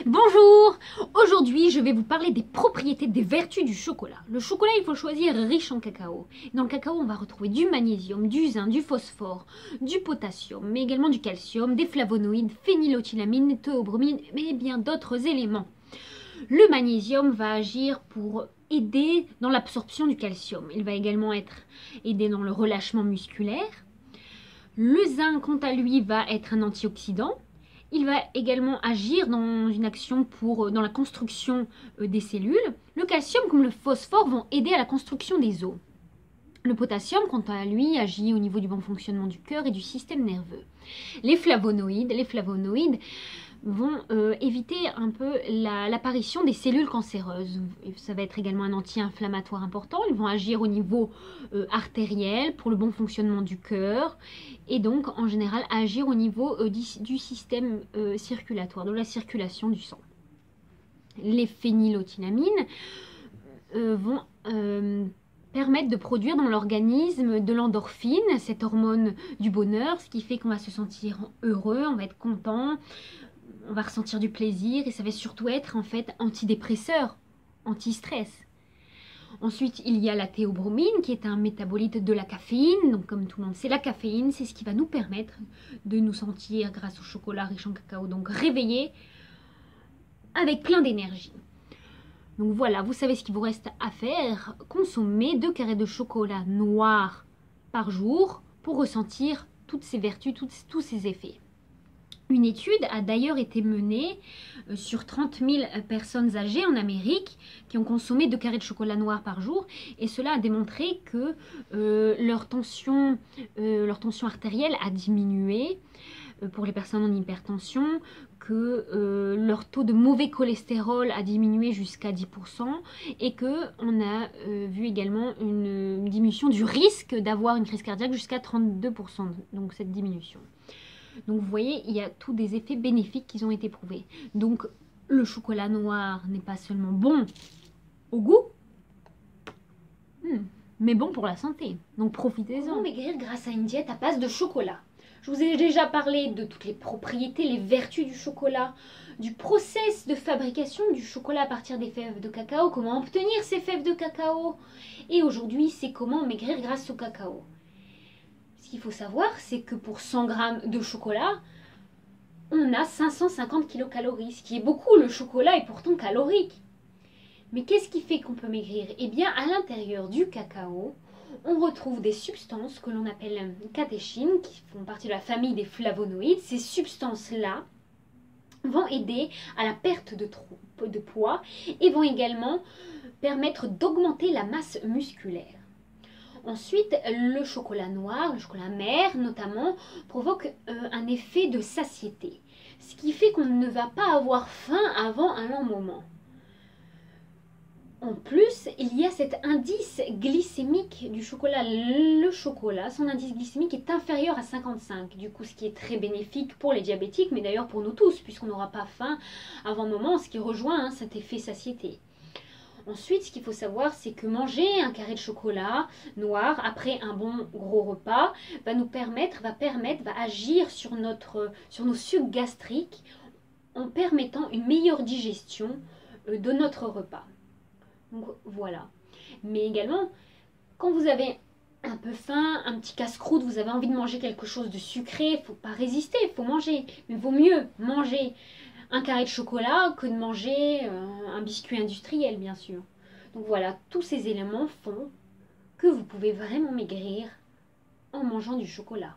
Bonjour! Aujourd'hui, je vais vous parler des propriétés, des vertus du chocolat. Le chocolat, il faut choisir riche en cacao. Dans le cacao, on va retrouver du magnésium, du zinc, du phosphore, du potassium, mais également du calcium, des flavonoïdes, phénylothylamine, théobromine, mais bien d'autres éléments. Le magnésium va agir pour aider dans l'absorption du calcium. Il va également aider dans le relâchement musculaire. Le zinc, quant à lui, va être un antioxydant. Il va également agir dans une action dans la construction des cellules. Le calcium comme le phosphore vont aider à la construction des os. Le potassium, quant à lui, agit au niveau du bon fonctionnement du cœur et du système nerveux. Les flavonoïdes vont éviter un peu l'apparition des cellules cancéreuses. Ça va être également un anti-inflammatoire important. Ils vont agir au niveau artériel pour le bon fonctionnement du cœur et donc en général agir au niveau du système circulatoire, de la circulation du sang. Les phénylothylamines vont permettre de produire dans l'organisme de l'endorphine, cette hormone du bonheur, ce qui fait qu'on va se sentir heureux, on va être content, on va ressentir du plaisir et ça va surtout être en fait antidépresseur, anti-stress. Ensuite, il y a la théobromine qui est un métabolite de la caféine. Donc comme tout le monde sait, la caféine, c'est ce qui va nous permettre de nous sentir, grâce au chocolat riche en cacao, donc réveillés avec plein d'énergie. Donc voilà, vous savez ce qu'il vous reste à faire. Consommez 2 carrés de chocolat noir par jour pour ressentir toutes ces vertus, tous ces effets. Une étude a d'ailleurs été menée sur 30 000 personnes âgées en Amérique qui ont consommé 2 carrés de chocolat noir par jour et cela a démontré que leur tension artérielle a diminué pour les personnes en hypertension, que leur taux de mauvais cholestérol a diminué jusqu'à 10% et qu'on a vu également une diminution du risque d'avoir une crise cardiaque jusqu'à 32%, donc cette diminution. Donc vous voyez, il y a tous des effets bénéfiques qui ont été prouvés. Donc le chocolat noir n'est pas seulement bon au goût, mais bon pour la santé. Donc profitez-en. Comment maigrir grâce à une diète à base de chocolat? Je vous ai déjà parlé de toutes les propriétés, les vertus du chocolat, du process de fabrication du chocolat à partir des fèves de cacao, comment obtenir ces fèves de cacao. Et aujourd'hui, c'est comment maigrir grâce au cacao. Ce qu'il faut savoir, c'est que pour 100 g de chocolat, on a 550 kilocalories, ce qui est beaucoup. Le chocolat est pourtant calorique. Mais qu'est-ce qui fait qu'on peut maigrir? Eh bien, à l'intérieur du cacao, on retrouve des substances que l'on appelle catéchines, qui font partie de la famille des flavonoïdes. Ces substances-là vont aider à la perte de poids et vont également permettre d'augmenter la masse musculaire. Ensuite, le chocolat noir, le chocolat amer notamment, provoque un effet de satiété, ce qui fait qu'on ne va pas avoir faim avant un long moment. En plus, il y a cet indice glycémique du chocolat. Le chocolat, son indice glycémique est inférieur à 55, du coup ce qui est très bénéfique pour les diabétiques, mais d'ailleurs pour nous tous, puisqu'on n'aura pas faim avant un moment, ce qui rejoint cet effet satiété. Ensuite, ce qu'il faut savoir, c'est que manger un carré de chocolat noir après un bon gros repas va agir sur nos sucs gastriques en permettant une meilleure digestion de notre repas. Donc voilà. Mais également, quand vous avez un peu faim, un petit casse-croûte, vous avez envie de manger quelque chose de sucré, il ne faut pas résister, il faut manger. Mais il vaut mieux manger un carré de chocolat que de manger un biscuit industriel, bien sûr. Donc voilà, tous ces éléments font que vous pouvez vraiment maigrir en mangeant du chocolat.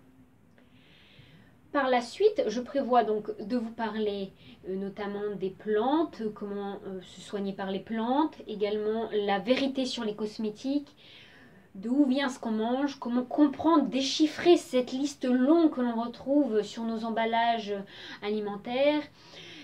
Par la suite, je prévois donc de vous parler notamment des plantes, comment se soigner par les plantes, également la vérité sur les cosmétiques, d'où vient ce qu'on mange, comment comprendre, déchiffrer cette liste longue que l'on retrouve sur nos emballages alimentaires.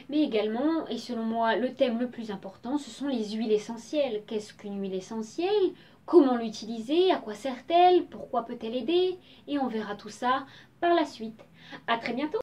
Mais également, et selon moi, le thème le plus important, ce sont les huiles essentielles. Qu'est-ce qu'une huile essentielle? Comment l'utiliser? À quoi sert-elle? Pourquoi peut-elle aider? Et on verra tout ça par la suite. À très bientôt!